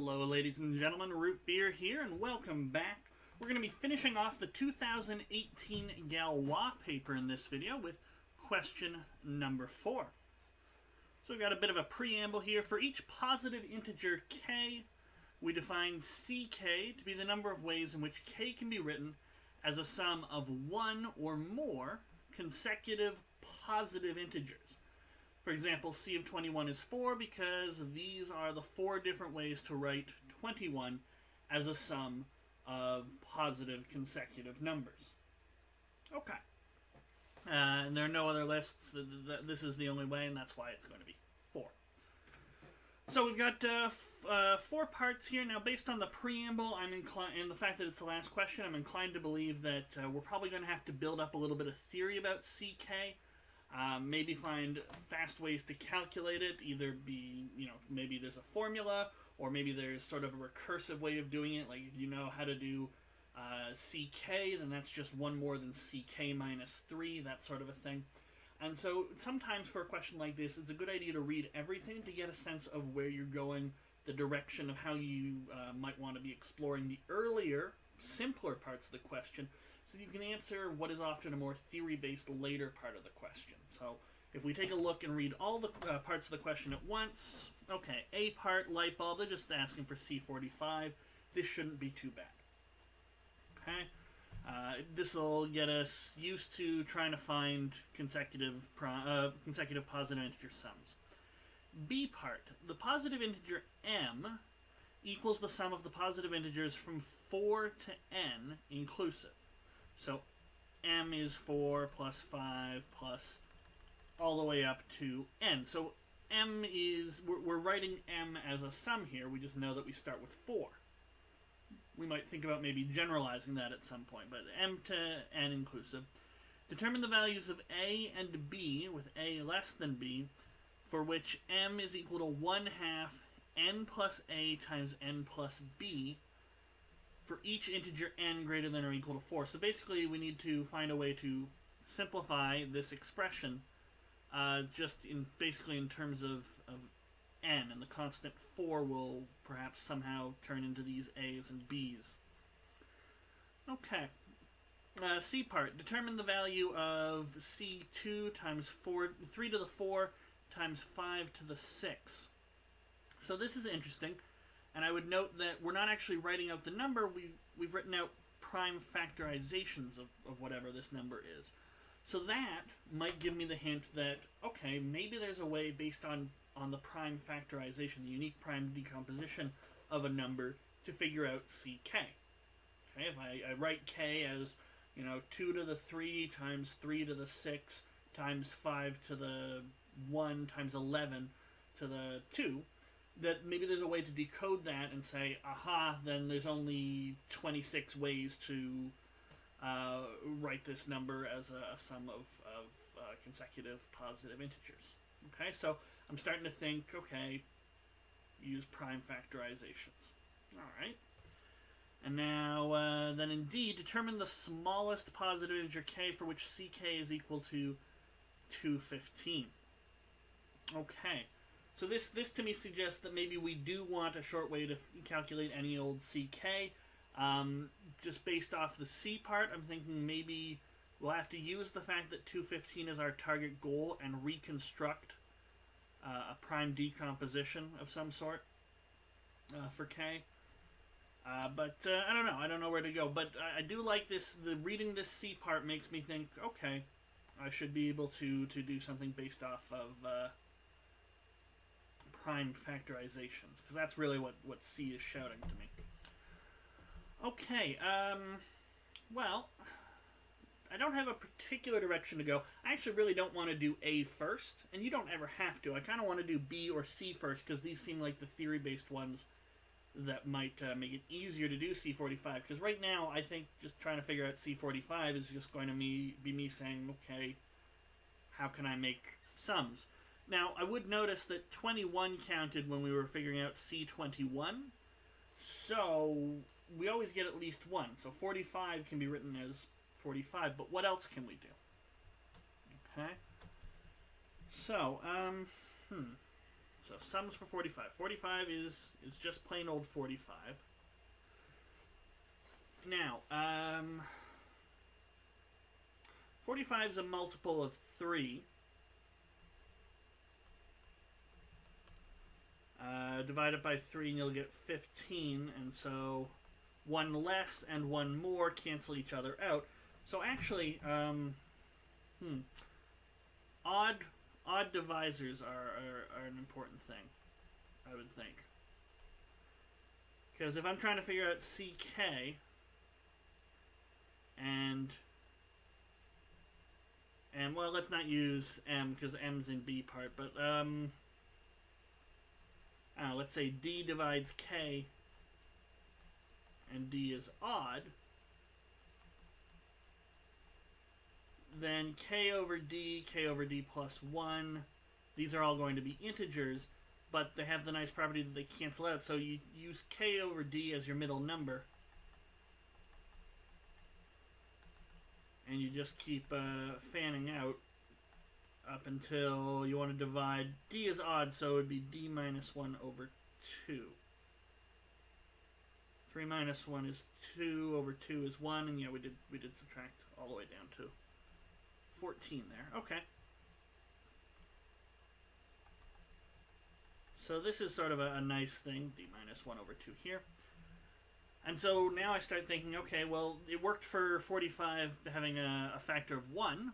Hello ladies and gentlemen, Root Beer here, and welcome back. We're going to be finishing off the 2018 Galois paper in this video with question number 4. So we've got a bit of a preamble here. For each positive integer k, we define ck to be the number of ways in which k can be written as a sum of one or more consecutive positive integers. For example, c of 21 is 4 because these are the 4 different ways to write 21 as a sum of positive consecutive numbers. Okay. And there are no other lists. This is the only way, and that's why it's going to be 4. So we've got 4 parts here. Now, based on the preamble, and the fact that it's the last question, I'm inclined to believe that we're probably going to have to build up a little bit of theory about ck. Maybe find fast ways to calculate it, either be, maybe there's a formula, or maybe there's sort of a recursive way of doing it, like if you know how to do ck, then that's just one more than ck minus 3, that sort of a thing. And so sometimes for a question like this, it's a good idea to read everything to get a sense of where you're going, the direction of how you might want to be exploring the earlier, simpler parts of the question, so you can answer what is often a more theory-based later part of the question. So if we take a look and read all the parts of the question at once, okay, A part, light bulb, they're just asking for C45. This shouldn't be too bad. Okay, this will get us used to trying to find consecutive positive integer sums. B part, the positive integer m equals the sum of the positive integers from 4 to n inclusive. So m is 4 plus 5 plus all the way up to n. So m is, we're writing m as a sum here. We just know that we start with 4. We might think about maybe generalizing that at some point, but m to n inclusive. Determine the values of a and b with a less than b, for which m is equal to 1/2 n plus a times n plus b for each integer n greater than or equal to 4. So basically we need to find a way to simplify this expression basically in terms of n, and the constant 4 will perhaps somehow turn into these a's and b's. Okay. C part. Determine the value of c2 times 3 to the 4 times 5 to the 6. So this is interesting. And I would note that we're not actually writing out the number, we've written out prime factorizations of whatever this number is. So that might give me the hint that, okay, maybe there's a way based on the prime factorization, the unique prime decomposition of a number, to figure out ck. Okay, if I write k as, 2 to the 3 times 3 to the 6 times 5 to the 1 times 11 to the 2, that maybe there's a way to decode that and say, aha, then there's only 26 ways to write this number as a sum of consecutive positive integers. Okay, so I'm starting to think, okay, use prime factorizations. All right. And now, then indeed, determine the smallest positive integer k for which ck is equal to 215. Okay. So this to me suggests that maybe we do want a short way to calculate any old ck. Just based off the C part, I'm thinking maybe we'll have to use the fact that 215 is our target goal and reconstruct a prime decomposition of some sort for k. But I don't know. I don't know where to go. But I do like this. Reading this C part makes me think, okay, I should be able to do something based off of prime factorizations, because that's really what C is shouting to me. Okay, well, I don't have a particular direction to go. I actually really don't want to do A first, and you don't ever have to. I kind of want to do B or C first, because these seem like the theory-based ones that might make it easier to do C45, because right now, I think just trying to figure out C45 is just going to be me saying, okay, how can I make sums? Now, I would notice that 21 counted when we were figuring out C21, so we always get at least 1. So 45 can be written as 45, but what else can we do? Okay. So, So sums for 45. 45 is just plain old 45. Now, 45 is a multiple of 3. Divide it by 3 and you'll get 15, and so 1 less and 1 more cancel each other out. So actually, odd divisors are an important thing, I would think. Because if I'm trying to figure out CK and well, let's not use M because M's in B part, but let's say D divides K and D is odd, then K over D plus 1, these are all going to be integers, but they have the nice property that they cancel out, so you use K over D as your middle number, and you just keep fanning out up until you want to divide. D is odd, so it would be D minus 1 over 2. 3 minus 1 is 2, over 2 is 1, and yeah, we did subtract all the way down to 14 there. Okay. So this is sort of a nice thing, D minus 1 over 2 here. And so now I start thinking, okay, well, it worked for 45 having a factor of 1,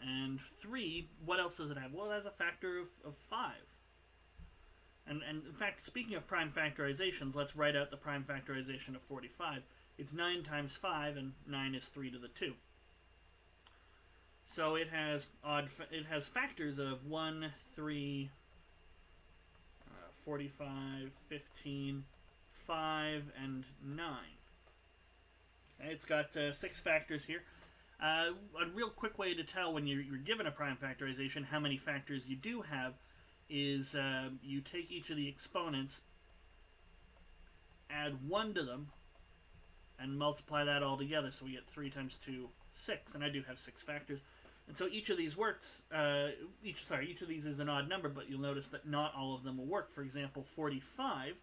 and 3, what else does it have? Well, it has a factor of 5. And in fact, speaking of prime factorizations, let's write out the prime factorization of 45. It's 9 times 5, and 9 is 3 to the 2. So it has factors of 1, 3, 45, 15, 5, and 9. Okay, it's got 6 factors here. A real quick way to tell when you're given a prime factorization how many factors you do have is you take each of the exponents, add 1 to them, and multiply that all together. So we get 3 times 2, 6, and I do have 6 factors. And so each of these works, each of these is an odd number, but you'll notice that not all of them will work. For example, 45,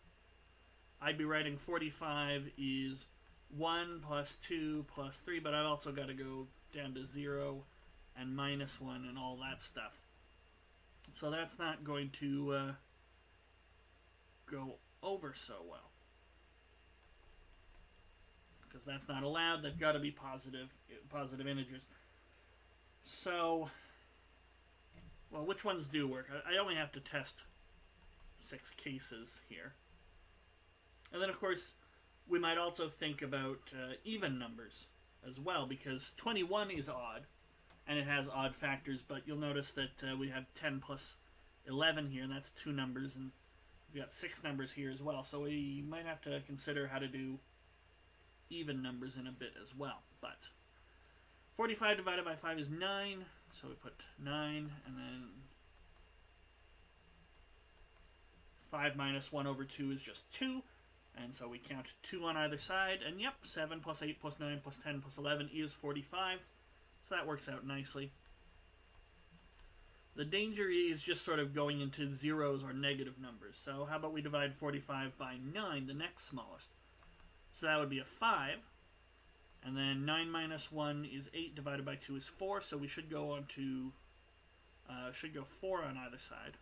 I'd be writing 45 is 1 plus 2 plus 3, but I've also got to go down to 0 and minus 1 and all that stuff. So that's not going to go over so well, because that's not allowed. They've got to be positive integers. So, well, which ones do work? I only have to test 6 cases here. And then, of course, we might also think about even numbers as well, because 21 is odd, and it has odd factors, but you'll notice that we have 10 plus 11 here, and that's 2 numbers, and we've got 6 numbers here as well, so we might have to consider how to do even numbers in a bit as well. But 45 divided by 5 is 9, so we put 9, and then 5 minus 1 over 2 is just 2, and so we count 2 on either side, and yep, 7 plus 8 plus 9 plus 10 plus 11 is 45, so that works out nicely. The danger is just sort of going into zeros or negative numbers, so how about we divide 45 by 9, the next smallest. So that would be a 5, and then 9 minus 1 is 8, divided by 2 is 4, so we should go on to, should go 4 on either side.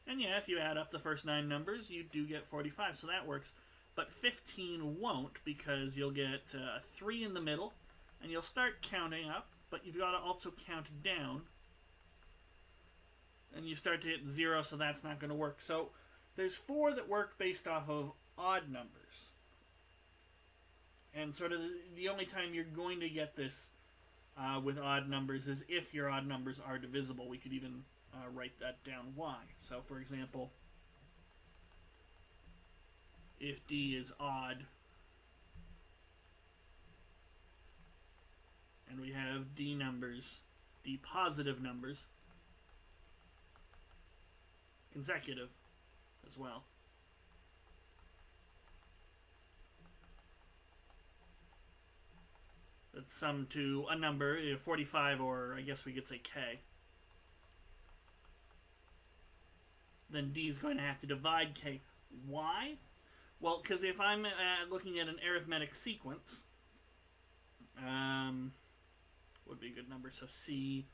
And yeah, if you add up the first 9 numbers, you do get 45, so that works. But 15 won't, because you'll get a 3 in the middle, and you'll start counting up, but you've got to also count down. And you start to hit 0, so that's not going to work. So there's 4 that work based off of odd numbers. And sort of the only time you're going to get this with odd numbers is if your odd numbers are divisible. We could even write that down why. So for example, if D is odd, and we have D numbers, D positive numbers, consecutive as well. that's sum to a number, 45, or I guess we could say k, then d is going to have to divide k. Why? Well, because if I'm looking at an arithmetic sequence, would be a good number. So c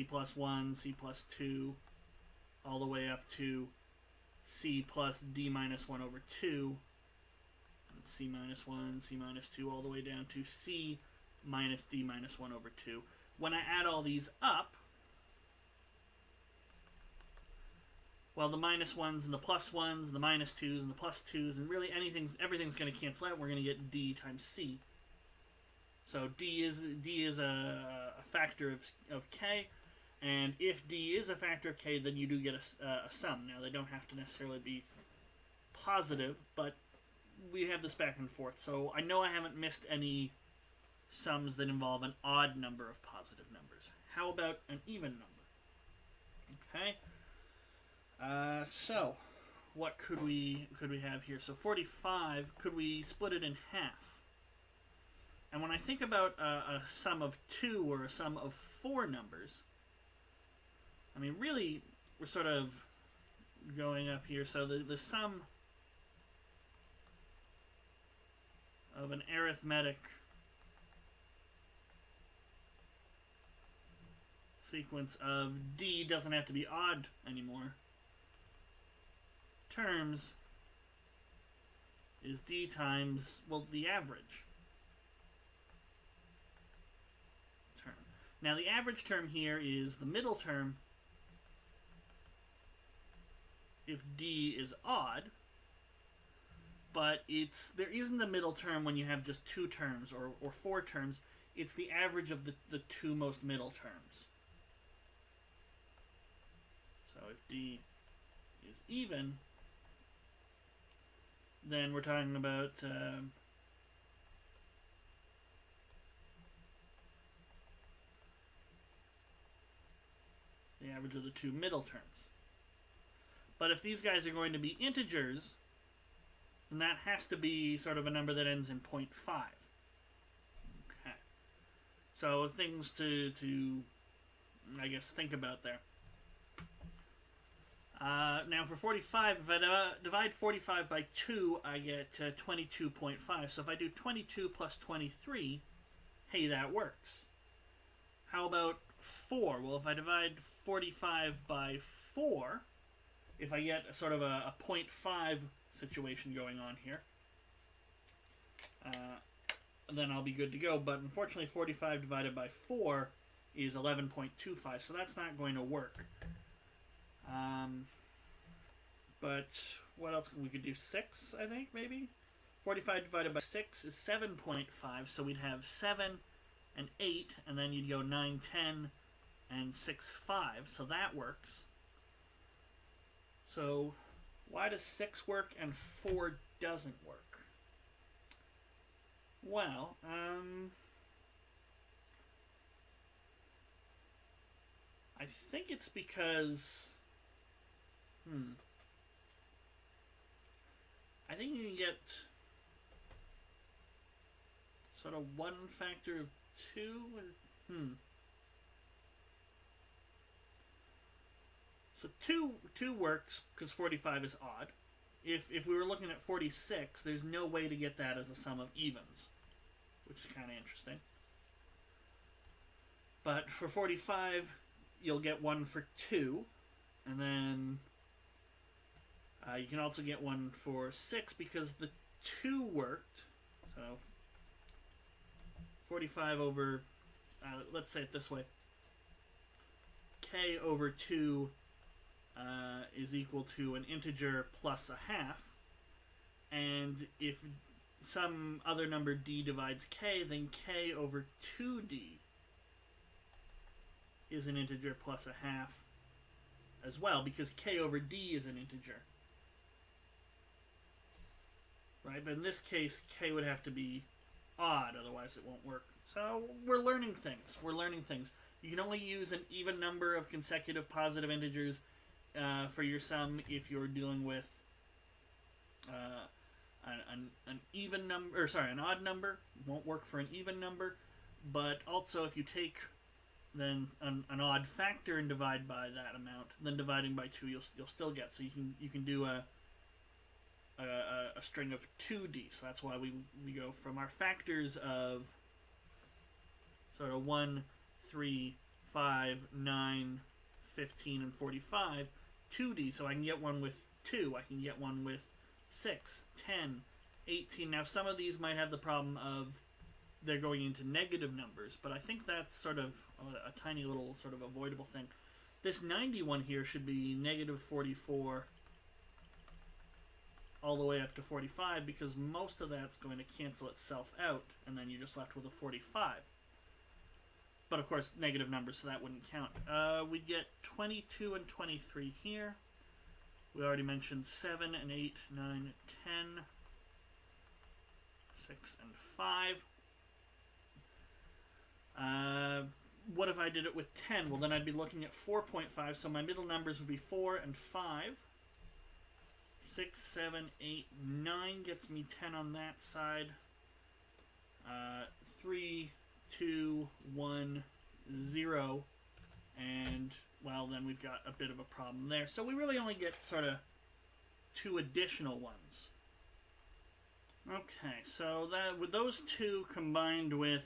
plus 1, c plus 2, all the way up to c plus d minus 1 over 2, and c minus 1, c minus 2, all the way down to c minus d minus 1 over 2. When I add all these up, well, the minus 1s and the plus 1s and the minus 2s and the plus 2s, and really everything's going to cancel out. We're going to get d times c. So d is a factor of k, and if d is a factor of k, then you do get a sum. Now, they don't have to necessarily be positive, but we have this back and forth. So I know I haven't missed any sums that involve an odd number of positive numbers. How about an even number? Okay. So what could we have here? So 45, could we split it in half? And when I think about a sum of 2 or a sum of 4 numbers, I mean, really, we're sort of going up here. So the sum of an arithmetic sequence of d doesn't have to be odd anymore. Terms is d times, well, the average term. Now, the average term here is the middle term if d is odd, but there isn't a middle term when you have just 2 terms or 4 terms. It's the average of the 2 most middle terms. So if d is even, then we're talking about the average of the 2 middle terms. But if these guys are going to be integers, then that has to be sort of a number that ends in 0.5. Okay. So things to I guess, think about there. Now for 45, if I divide 45 by 2, I get 22.5. So if I do 22 plus 23, hey, that works. How about 4? Well, if I divide 45 by 4, if I get sort of a 0.5 situation going on here, then I'll be good to go. But unfortunately, 45 divided by 4 is 11.25, so that's not going to work. But what else? We could do 6, I think, maybe? 45 divided by 6 is 7.5, so we'd have 7 and 8, and then you'd go 9, 10, and 6, 5, so that works. So why does 6 work and 4 doesn't work? Well, I think it's because... I think you can get sort of 1 factor of 2. So 2 works because 45 is odd. If we were looking at 46, there's no way to get that as a sum of evens, which is kind of interesting. But for 45, you'll get 1 for 2, and then you can also get 1 for 6 because the 2 worked. So 45 over, let's say it this way, k over 2 is equal to an integer plus a half. And if some other number d divides k, then k over 2d is an integer plus a half as well, because k over d is an integer. Right, but in this case, k would have to be odd, otherwise it won't work. So we're learning things. You can only use an even number of consecutive positive integers for your sum if you're dealing with an even number, or sorry, an odd number. It won't work for an even number. but also if you take then an odd factor and divide by that amount, then dividing by 2 you'll still get. So you can do a string of 2D. So that's why we go from our factors of sort of 1, 3, 5, 9, 15, and 45, 2D. So I can get one with 2. I can get one with 6, 10, 18. Now some of these might have the problem of they're going into negative numbers, but I think that's sort of a tiny little sort of avoidable thing. This 91 here should be negative 44 all the way up to 45, because most of that's going to cancel itself out, and then you're just left with a 45. But of course, negative numbers, so that wouldn't count. We get 22 and 23 here. We already mentioned 7 and 8, 9, 10, 6 and 5. What if I did it with 10? Well, then I'd be looking at 4.5, so my middle numbers would be 4 and 5. 6, 7, 8, 9 gets me 10 on that side. 3, 2, 1, 0. And, well, then we've got a bit of a problem there. So we really only get sort of 2 additional ones. Okay, so that with those 2 combined with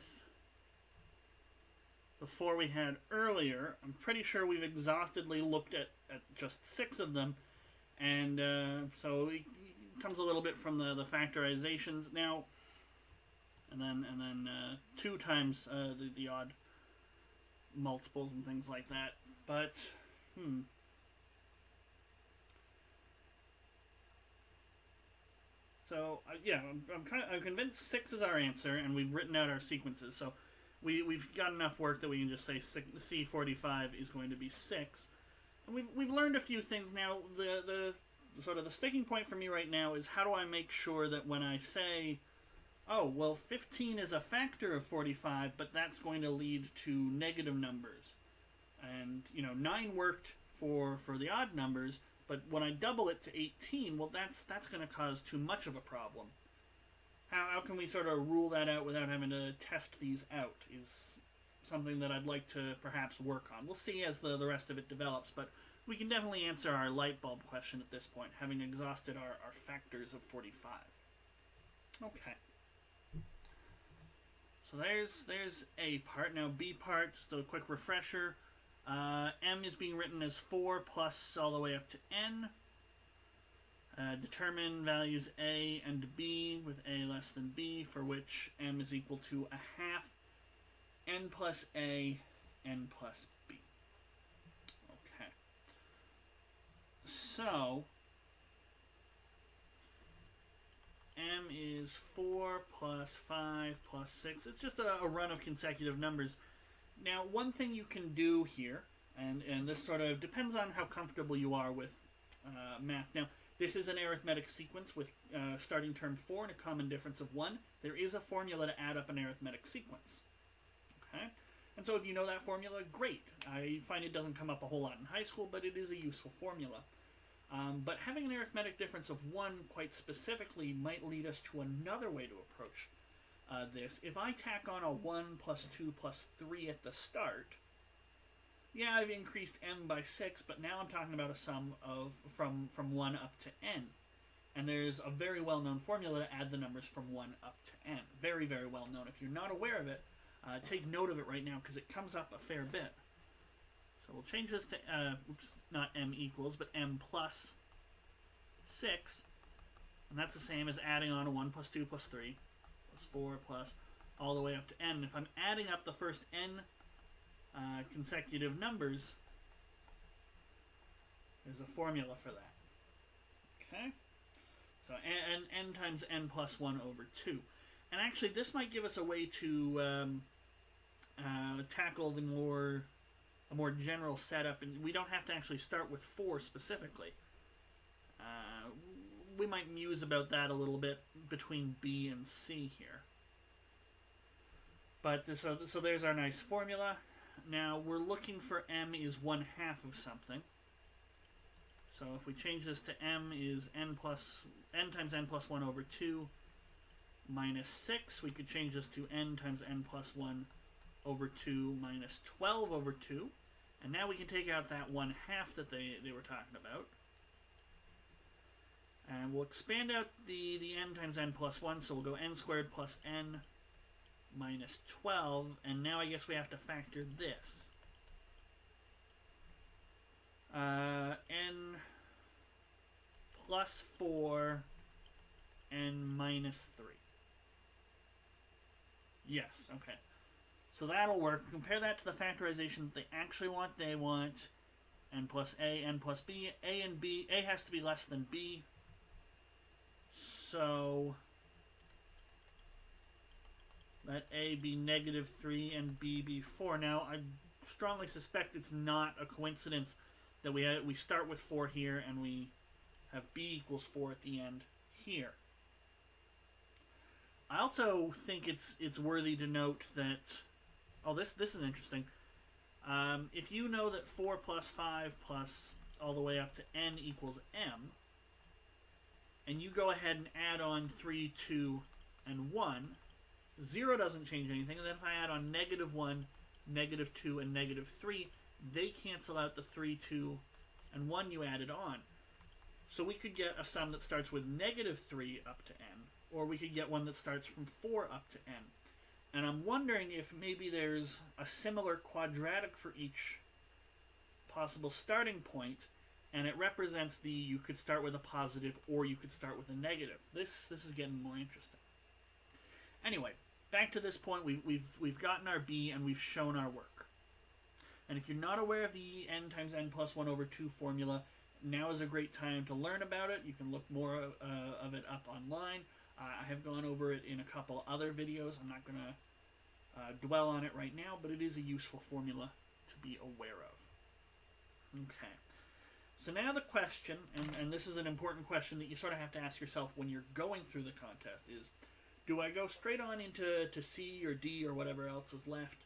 the 4 we had earlier, I'm pretty sure we've exhaustively looked at just 6 of them. And so it comes a little bit from the factorizations now, and then 2 times the odd multiples and things like that. But so yeah, I'm convinced 6 is our answer, and we've written out our sequences. So we've got enough work that we can just say C45 is going to be 6. And we've learned a few things now. The sort of the sticking point for me right now is how do I make sure that when I say, oh, well, 15 is a factor of 45, but that's going to lead to negative numbers. And, 9 worked for the odd numbers, but when I double it to 18, well, that's going to cause too much of a problem. How can we sort of rule that out without having to test these out is something that I'd like to perhaps work on. We'll see as the rest of it develops, but we can definitely answer our light bulb question at this point, having exhausted our factors of 45. Okay. So there's A part. Now B part, just a quick refresher. M is being written as 4 plus all the way up to N. Determine values A and B with A less than B, for which M is equal to a half. N plus A, N plus B. Okay. So, M is 4 plus 5 plus 6. It's just a run of consecutive numbers. Now, one thing you can do here, and this sort of depends on how comfortable you are with math. Now, this is an arithmetic sequence with starting term 4 and a common difference of 1. There is a formula to add up an arithmetic sequence. Okay? And so if you know that formula, great. I find it doesn't come up a whole lot in high school, but it is a useful formula. But having an arithmetic difference of 1 quite specifically might lead us to another way to approach this. If I tack on a 1 plus 2 plus 3 at the start, yeah, I've increased m by 6, but now I'm talking about a sum of from 1 up to n. And there's a very well-known formula to add the numbers from 1 up to n. Very, very well known. If you're not aware of it, take note of it right now because it comes up a fair bit. So we'll change this to, not m equals, but m plus 6. And that's the same as adding on a 1 plus 2 plus 3 plus 4 plus all the way up to n. If I'm adding up the first n consecutive numbers, there's a formula for that. Okay? So n times n plus 1 over 2. And actually, this might give us a way to tackle the a more general setup, and we don't have to actually start with 4 specifically. We might muse about that a little bit between B and C here. But so there's our nice formula. Now we're looking for m is 1/2 of something. So if we change this to m is n times n plus 1 over 2 minus 6, we could change this to n times n plus 1 over 2 minus 12 over 2. And now we can take out that 1/2 that they were talking about. And we'll expand out the n times n plus 1, so we'll go n squared plus n minus 12. And now I guess we have to factor this. N plus 4 n minus 3. Yes, okay. So that'll work. Compare that to the factorization that they actually want. They want n plus a, n plus b. A and b, a has to be less than b. So let a be -3 and b be 4. Now, I strongly suspect it's not a coincidence that we start with 4 here and we have b equals 4 at the end here. I also think it's worthy to note that, oh, this is interesting. If you know that 4 plus 5 plus all the way up to n equals m, and you go ahead and add on 3, 2, and 1, 0 doesn't change anything. And then if I add on -1, -2, and -3, they cancel out the 3, 2, and 1 you added on. So we could get a sum that starts with -3 up to n, or we could get one that starts from 4 up to n. And I'm wondering if maybe there's a similar quadratic for each possible starting point, and it represents you could start with a positive or you could start with a negative. This is getting more interesting. Anyway, back to this point, we've gotten our b and we've shown our work. And if you're not aware of the n times n plus 1 over 2 formula, now is a great time to learn about it. You can look more of it up online. I have gone over it in a couple other videos. I'm not going to dwell on it right now, but it is a useful formula to be aware of. Okay. So now the question, and this is an important question that you sort of have to ask yourself when you're going through the contest, is do I go straight on into C or D or whatever else is left,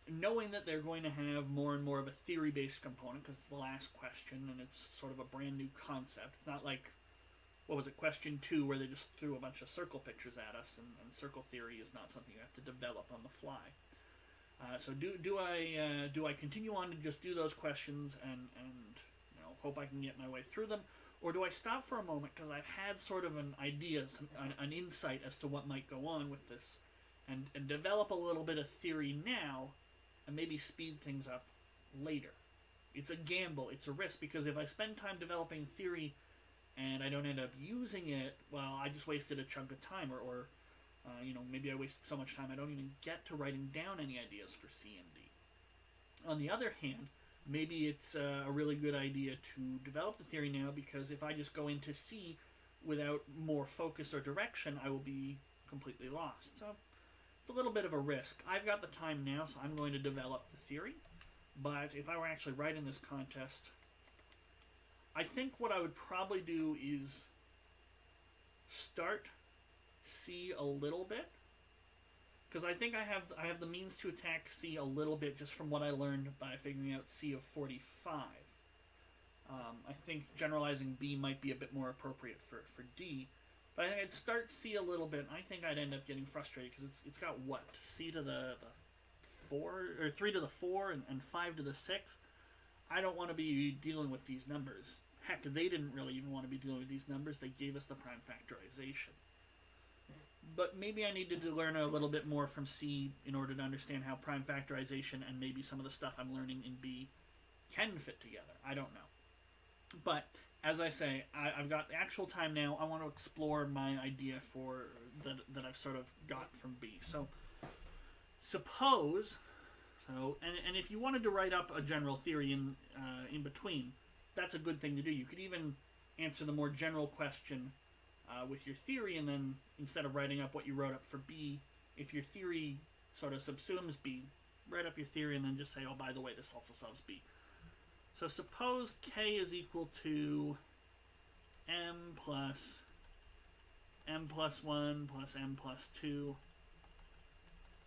knowing that they're going to have more and more of a theory-based component because it's the last question and it's sort of a brand new concept. It's not like, what was it, question 2, where they just threw a bunch of circle pictures at us, and circle theory is not something you have to develop on the fly. So do I continue on to just do those questions and hope I can get my way through them, or do I stop for a moment because I've had sort of an idea, an insight as to what might go on with this, and develop a little bit of theory now, and maybe speed things up later? It's a gamble, it's a risk, because if I spend time developing theory and I don't end up using it, well, I just wasted a chunk of time, or maybe I wasted so much time I don't even get to writing down any ideas for C and D. On the other hand, maybe it's a really good idea to develop the theory now, because if I just go into C without more focus or direction, I will be completely lost. So it's a little bit of a risk. I've got the time now, so I'm going to develop the theory. But if I were actually writing this contest, I think what I would probably do is start C a little bit, because I think I have the means to attack C a little bit just from what I learned by figuring out C of 45. I think generalizing B might be a bit more appropriate for D, but I think I'd start C a little bit, and I think I'd end up getting frustrated because it's got what, C to the 4, or 3 to the 4 and 5 to the 6. I don't want to be dealing with these numbers. Heck, they didn't really even want to be dealing with these numbers. They gave us the prime factorization. But maybe I needed to learn a little bit more from C in order to understand how prime factorization and maybe some of the stuff I'm learning in B can fit together. I don't know. But, as I say, I've got actual time now. I want to explore my idea for that I've sort of got from B. So, suppose... And if you wanted to write up a general theory in between, that's a good thing to do. You could even answer the more general question with your theory, and then instead of writing up what you wrote up for B, if your theory sort of subsumes B, write up your theory and then just say, oh, by the way, this also solves B. So suppose K is equal to M plus 1 plus M plus 2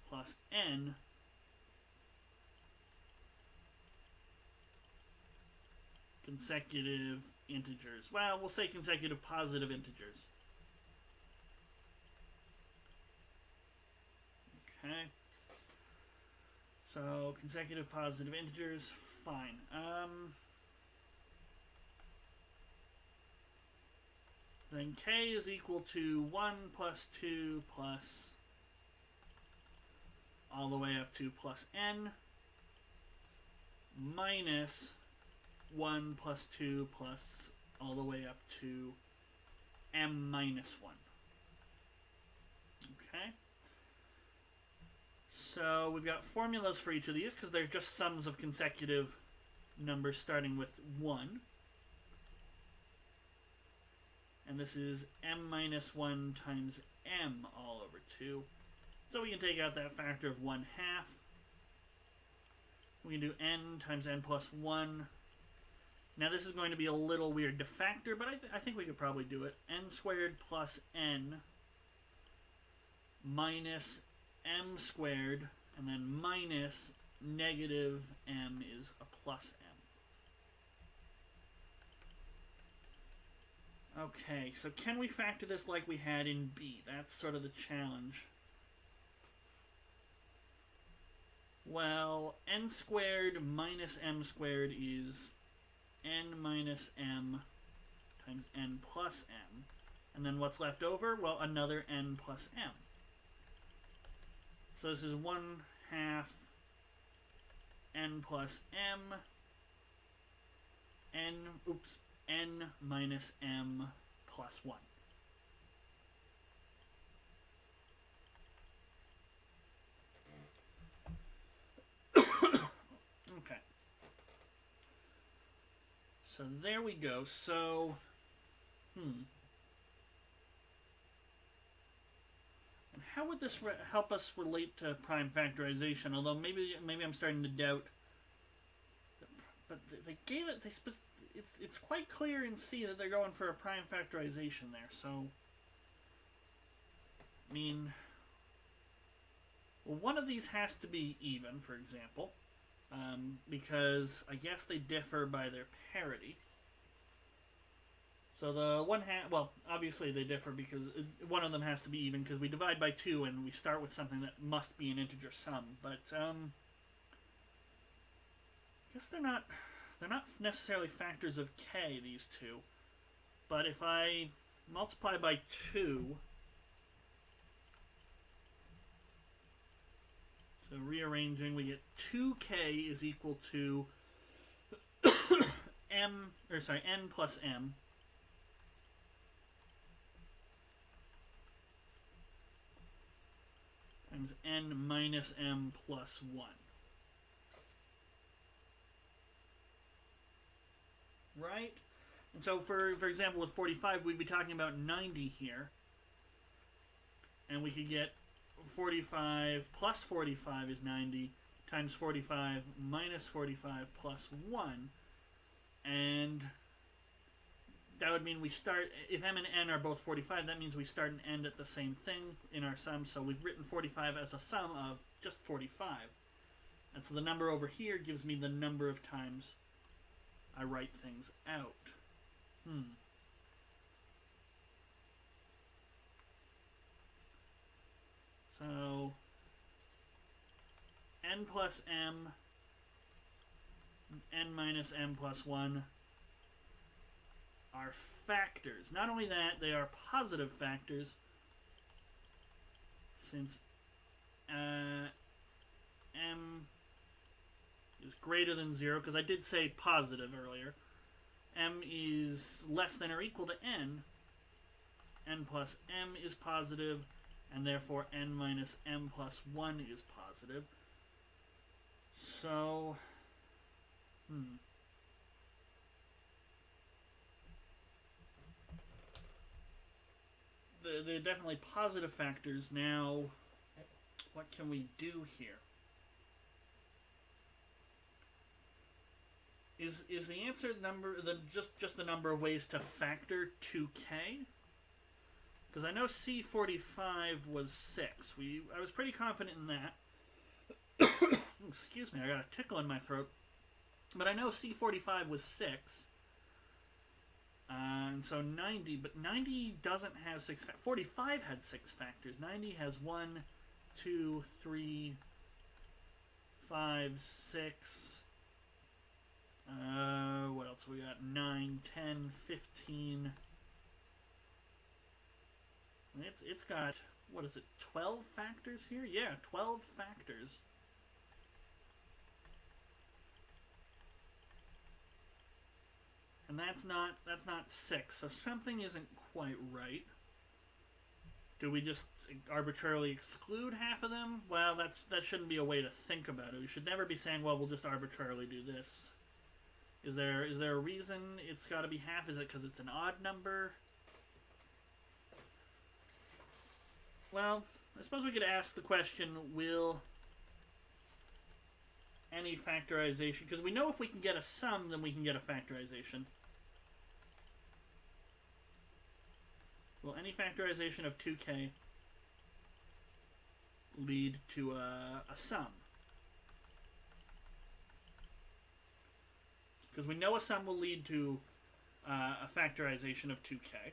plus N consecutive integers. Well, we'll say consecutive positive integers. Okay. So, consecutive positive integers, fine. Then k is equal to 1 plus 2 plus all the way up to plus n minus 1 plus 2 plus all the way up to m minus 1. Okay. So we've got formulas for each of these because they're just sums of consecutive numbers starting with 1. And this is m minus 1 times m all over 2. So we can take out that factor of 1/2. We can do n times n plus 1. Now this is going to be a little weird to factor, but I think we could probably do it. N squared plus n minus m squared, and then minus negative m is a plus m. Okay, so can we factor this like we had in B? That's sort of the challenge. Well, n squared minus m squared is n minus m times n plus m. And then what's left over? Well, another n plus m. So this is 1/2 n plus m n minus m plus 1. Okay. So there we go. So, And how would this help us relate to prime factorization? Although maybe I'm starting to doubt. But they gave it. It's quite clear in C that they're going for a prime factorization there. So, I mean, well, one of these has to be even, for example, because I guess they differ by their parity. So the 1/2, well, obviously they differ because one of them has to be even because we divide by 2 and we start with something that must be an integer sum. But I guess they're not necessarily factors of k, these two. But if I multiply by 2, so rearranging, we get 2k is equal to n plus m times n minus m plus 1. Right? And so, for example, with 45, we'd be talking about 90 here. And we could get 45 plus 45 is 90 times 45 minus 45 plus 1. And that would mean we start, if m and n are both 45, that means we start and end at the same thing in our sum. So we've written 45 as a sum of just 45. And so the number over here gives me the number of times I write things out. So n plus m, n minus m plus 1 are factors. Not only that, they are positive factors, since m is greater than 0, because I did say positive earlier. M is less than or equal to n. N plus m is positive, and therefore n minus m plus 1 is positive. So, they're definitely positive factors. Now, what can we do here? Is the answer just the number of ways to factor 2k? Because I know C45 was 6. I was pretty confident in that. Excuse me, I got a tickle in my throat. But I know C45 was 6. And so 90, but 90 doesn't have 6 factors. 45 had 6 factors. 90 has 1, 2, 3, 5, 6. What else we got? 9, 10, 15. It's got, what is it, 12 factors here? Yeah, 12 factors. And that's not 6, so something isn't quite right. Do we just arbitrarily exclude half of them? Well, that shouldn't be a way to think about it. We should never be saying, well, we'll just arbitrarily do this. Is there a reason it's got to be half? Is it because it's an odd number? Well, I suppose we could ask the question, will any factorization... Because we know if we can get a sum, then we can get a factorization. Will any factorization of 2k lead to a sum? Because we know a sum will lead to a factorization of 2k.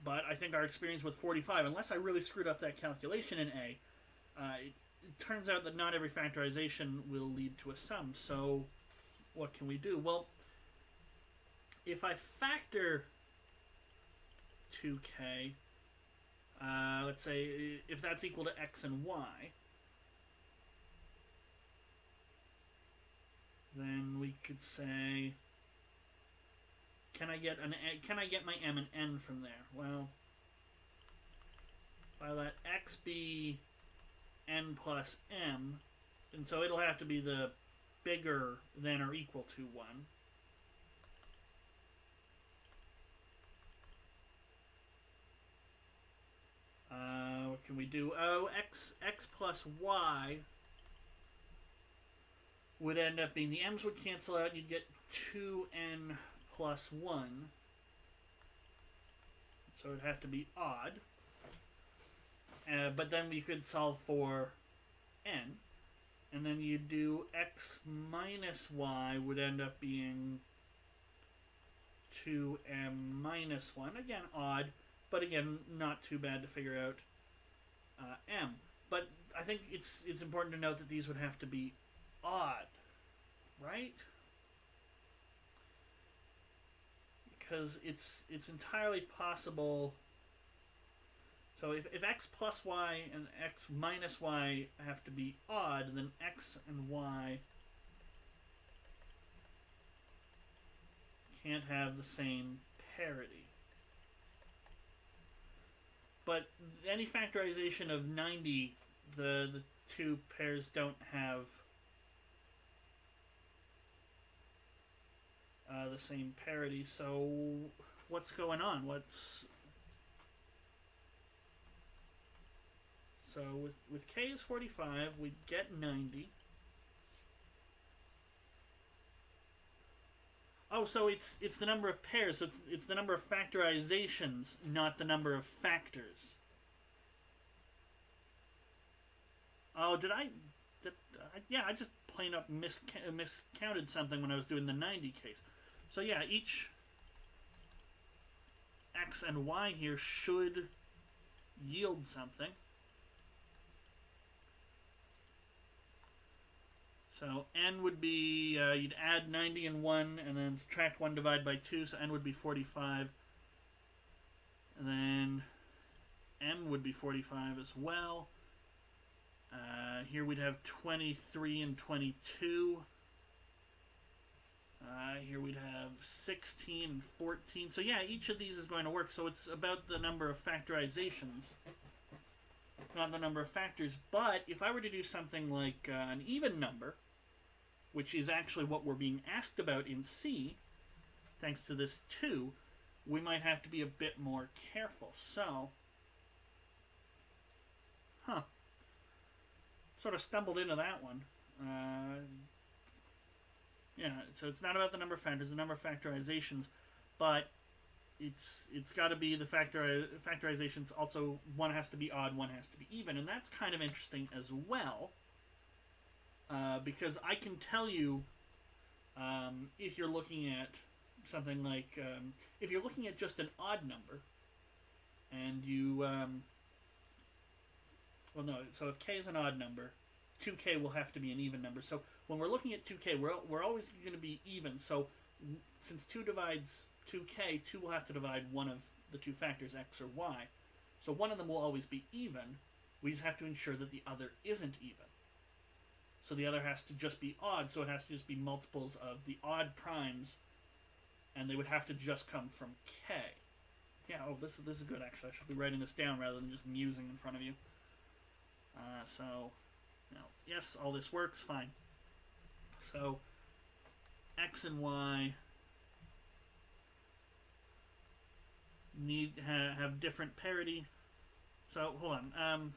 But I think our experience with 45, unless I really screwed up that calculation in A, it turns out that not every factorization will lead to a sum. So what can we do? Well, if I factor 2k, let's say if that's equal to x and y, then we could say, can I get my m and n from there? Well, if I let x be n plus m, and so it'll have to be the bigger than or equal to 1. What can we do? Oh, x plus y would end up being, the m's would cancel out, and you'd get 2n plus 1. So it'd have to be odd. But then we could solve for n. And then you'd do x minus y would end up being 2m minus 1. Again, odd. But again, not too bad to figure out m. But I think it's important to note that these would have to be odd, right? Because it's entirely possible. So if x plus y and x minus y have to be odd, then x and y can't have the same parity. But any factorization of 90, the two pairs don't have the same parity. So what's going on? So with k is 45, we get 90. Oh, so it's the number of pairs. So it's the number of factorizations, not the number of factors. Oh, yeah, I just plain up miscounted something when I was doing the 90 case. So yeah, each x and y here should yield something. So n would be, you'd add 90 and 1, and then subtract 1 divided by 2, so n would be 45. And then m would be 45 as well. Here we'd have 23 and 22. Here we'd have 16 and 14. So yeah, each of these is going to work. So it's about the number of factorizations, not the number of factors. But if I were to do something like an even number, which is actually what we're being asked about in C, thanks to this 2, we might have to be a bit more careful. So, sort of stumbled into that one. Yeah, so it's not about the number of factors, the number of factorizations, but it's got to be the factorizations. Also, one has to be odd, one has to be even, and that's kind of interesting as well. Because I can tell you, if you're looking at something like, if you're looking at just an odd number, and you, well no, so if k is an odd number, 2k will have to be an even number. So when we're looking at 2k, we're always going to be even. So since 2 divides 2k, 2 will have to divide one of the two factors, x or y. So one of them will always be even. We just have to ensure that the other isn't even. So the other has to just be odd, so it has to just be multiples of the odd primes, and they would have to just come from k. Yeah, oh, this is good, actually. I should be writing this down rather than just musing in front of you. So, yes, all this works, fine. So, x and y need have different parity. So, hold on.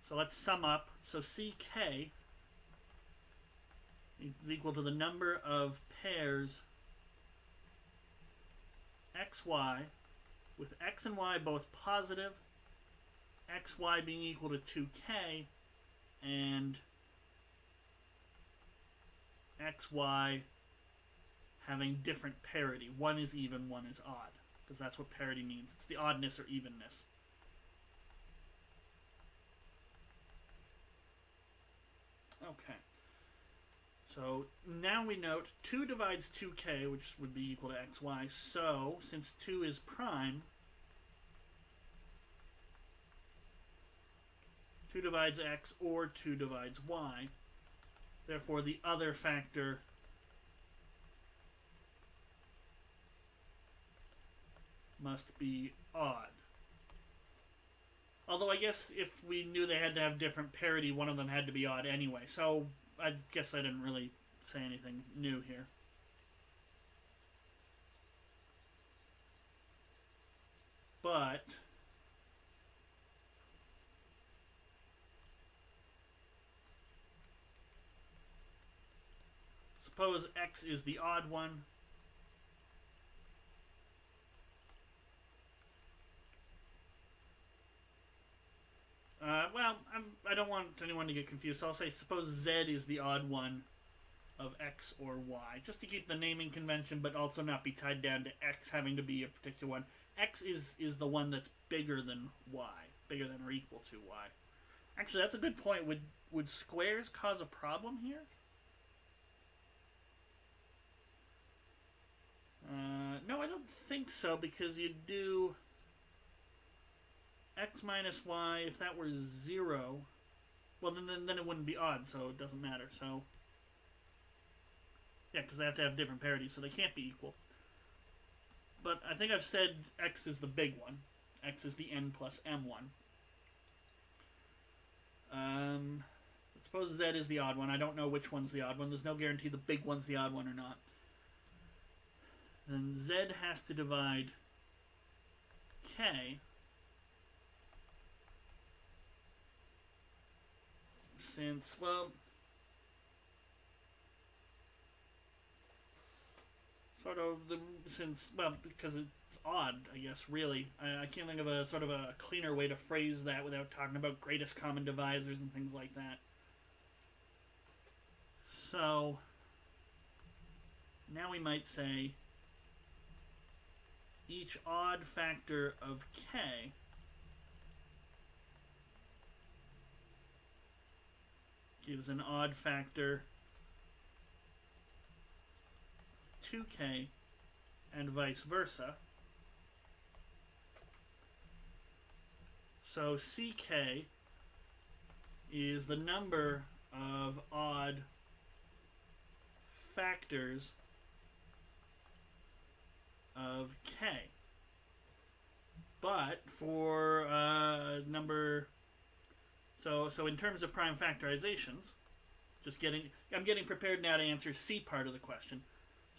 So let's sum up. So ck is equal to the number of pairs xy with x and y both positive, xy being equal to 2k, and xy having different parity. One is even, one is odd, because that's what parity means. It's the oddness or evenness. Okay. So now we note 2 divides 2k, which would be equal to xy. So since 2 is prime, 2 divides x or 2 divides y. Therefore, the other factor must be odd. Although I guess if we knew they had to have different parity, one of them had to be odd anyway. So I guess I didn't really say anything new here. But suppose x is the odd one. Well, I don't want anyone to get confused, so I'll say suppose z is the odd one of x or y, just to keep the naming convention, but also not be tied down to x having to be a particular one. X is the one that's bigger than y, bigger than or equal to y. Actually, that's a good point. Would squares cause a problem here? No, I don't think so, because you do x minus y, if that were 0, well, then it wouldn't be odd, so it doesn't matter. So, yeah, because they have to have different parity, so they can't be equal. But I think I've said x is the big one. X is the n plus m one. Suppose z is the odd one. I don't know which one's the odd one. There's no guarantee the big one's the odd one or not. Then z has to divide k, since, well, sort of because it's odd, I guess, really. I can't think of a sort of a cleaner way to phrase that without talking about greatest common divisors and things like that. So now we might say each odd factor of k gives an odd factor 2k and vice versa. So ck is the number of odd factors of k. But for number, so in terms of prime factorizations, I'm getting prepared now to answer C part of the question.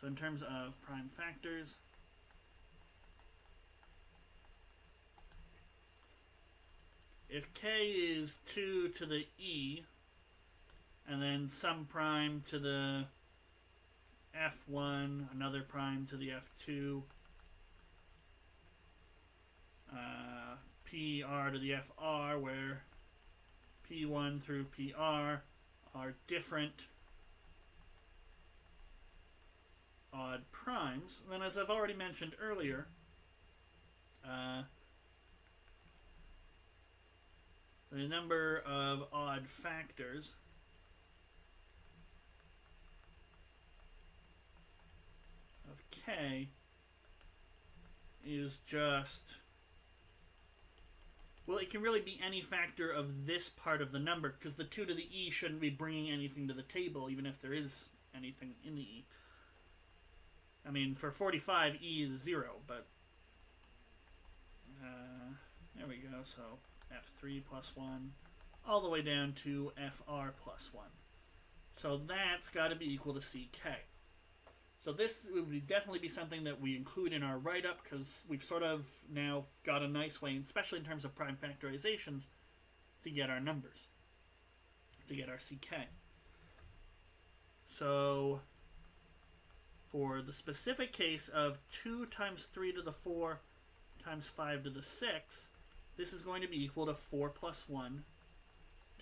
So in terms of prime factors, if k is 2 to the e, and then some prime to the f1, another prime to the f2, pr to the fr, where p1 through pr are different odd primes. And then, as I've already mentioned earlier, the number of odd factors of k is just, well, it can really be any factor of this part of the number, because the 2 to the e shouldn't be bringing anything to the table, even if there is anything in the e. I mean, for 45, e is 0, but there we go. So f3 plus 1, all the way down to fr plus 1. So that's got to be equal to ck. So this would definitely be something that we include in our write-up, because we've sort of now got a nice way, especially in terms of prime factorizations, to get our numbers, to get our ck. So for the specific case of 2 times 3 to the 4 times 5 to the 6, this is going to be equal to 4 plus 1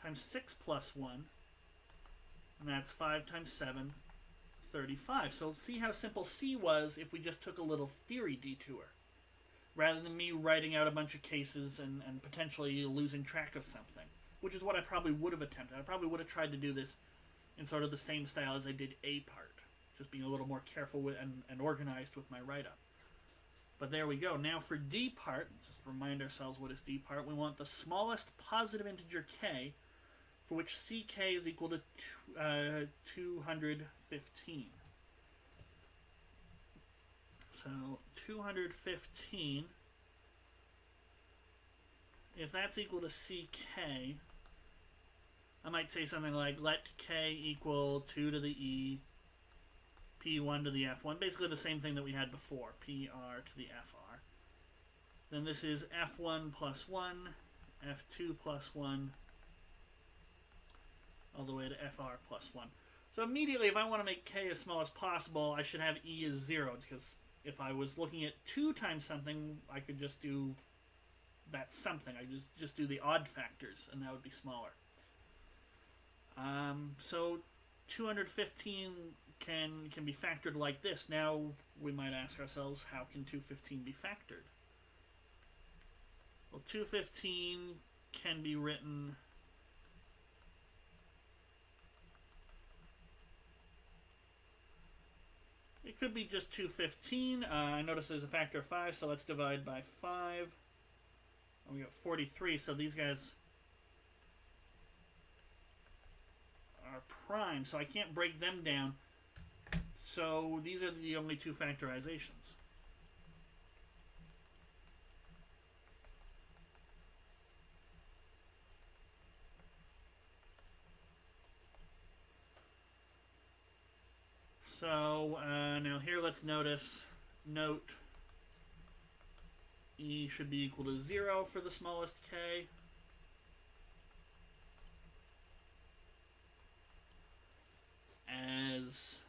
times 6 plus 1, and that's 5 times 7, 35. So see how simple C was if we just took a little theory detour, rather than me writing out a bunch of cases and potentially losing track of something, which is what I probably would have attempted. I probably would have tried to do this in sort of the same style as I did A part, just being a little more careful with and organized with my write-up. But there we go. Now for D part, just remind ourselves what is D part. We want the smallest positive integer k, for which ck is equal to 215. So 215, if that's equal to ck, I might say something like let k equal 2 to the e, p1 to the f1, basically the same thing that we had before, pr to the fr. Then this is f1 plus 1, f2 plus 1, all the way to fr plus 1. So immediately, if I want to make k as small as possible, I should have e as 0, because if I was looking at 2 times something, I could just do that something. I just do the odd factors, and that would be smaller. So 215 can be factored like this. Now we might ask ourselves, how can 215 be factored? Well, 215 can be written it could be just 215. I notice there's a factor of 5, so let's divide by 5. And we got 43, so these guys are prime, so I can't break them down. So these are the only 2 factorizations. So now here let's note e should be equal to 0 for the smallest k. As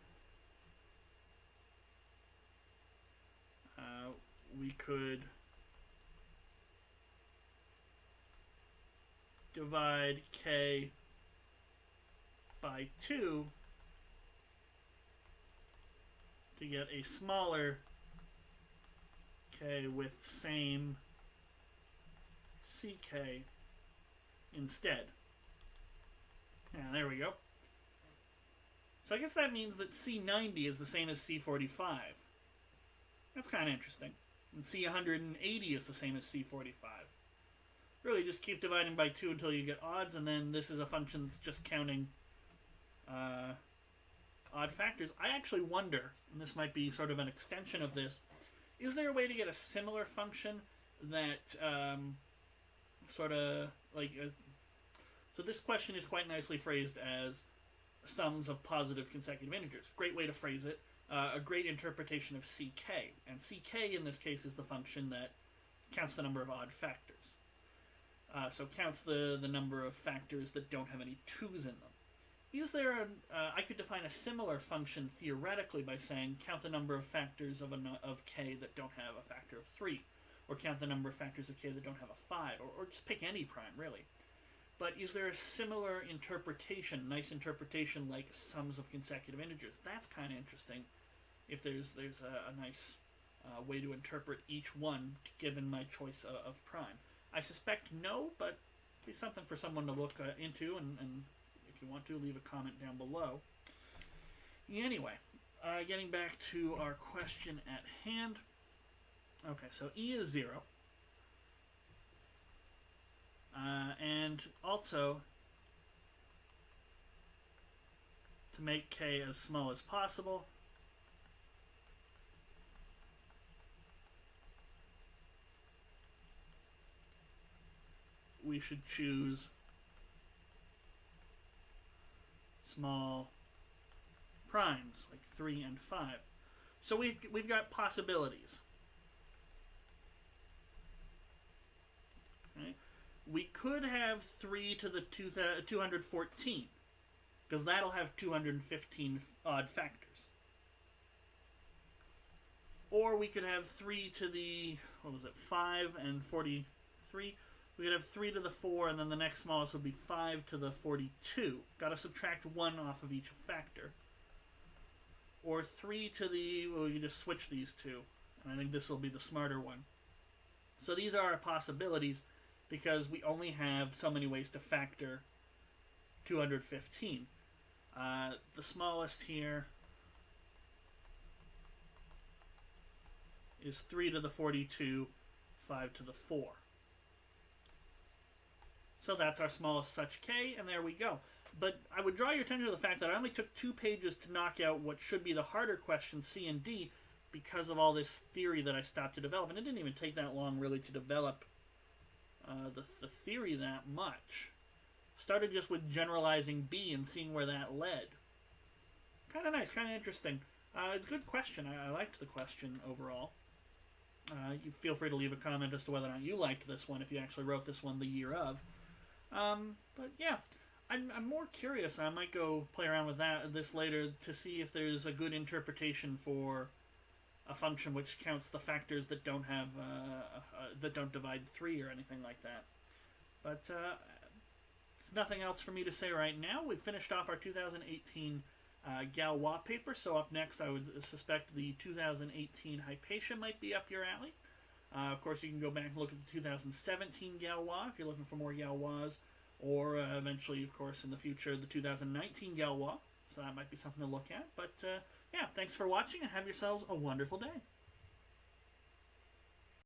we could divide k by 2 to get a smaller k with same ck instead. Yeah, there we go. So I guess that means that C90 is the same as C45. That's kind of interesting. And C180 is the same as C45. Really, just keep dividing by 2 until you get odds, and then this is a function that's just counting odd factors. I actually wonder, and this might be sort of an extension of this, is there a way to get a similar function that sort of like... so this question is quite nicely phrased as sums of positive consecutive integers. Great way to phrase it. A great interpretation of ck. And ck in this case is the function that counts the number of odd factors. So counts the number of factors that don't have any 2's in them. Is there I could define a similar function theoretically by saying count the number of factors of k that don't have a factor of 3, or count the number of factors of k that don't have a 5, or just pick any prime, really. But is there a similar interpretation, nice interpretation like sums of consecutive integers? That's kind of interesting. If there's a nice way to interpret each one given my choice of prime. I suspect no, but be something for someone to look into, and if you want to, leave a comment down below. Anyway, getting back to our question at hand. Okay, so E is 0. And also, to make K as small as possible, we should choose small primes, like 3 and 5. So we've got possibilities. Okay. We could have 3 to the 214, because that'll have 215 odd factors. Or we could have 3 to the, 5 and 43. We could have 3 to the 4, and then the next smallest would be 5 to the 42. Got to subtract 1 off of each factor. Or 3 to the, well, you just switch these two. And I think this will be the smarter one. So these are our possibilities, because we only have so many ways to factor 215. The smallest here is 3 to the 42, 5 to the 4. So that's our smallest such K, and there we go. But I would draw your attention to the fact that I only took 2 pages to knock out what should be the harder questions, C and D, because of all this theory that I stopped to develop. And it didn't even take that long, really, to develop the theory that much. Started just with generalizing B and seeing where that led. Kind of nice, kind of interesting. It's a good question. I liked the question overall. You feel free to leave a comment as to whether or not you liked this one, if you actually wrote this one the year of. But yeah, I'm more curious. I might go play around with this later to see if there's a good interpretation for a function which counts the factors that don't have that don't divide 3 or anything like that. But there's nothing else for me to say right now. We've finished off our 2018 Galois paper, so up next I would suspect the 2018 Hypatia might be up your alley. Of course, you can go back and look at the 2017 Galois if you're looking for more Galois, or eventually, of course, in the future, the 2019 Galois. So that might be something to look at. But yeah, thanks for watching, and have yourselves a wonderful day.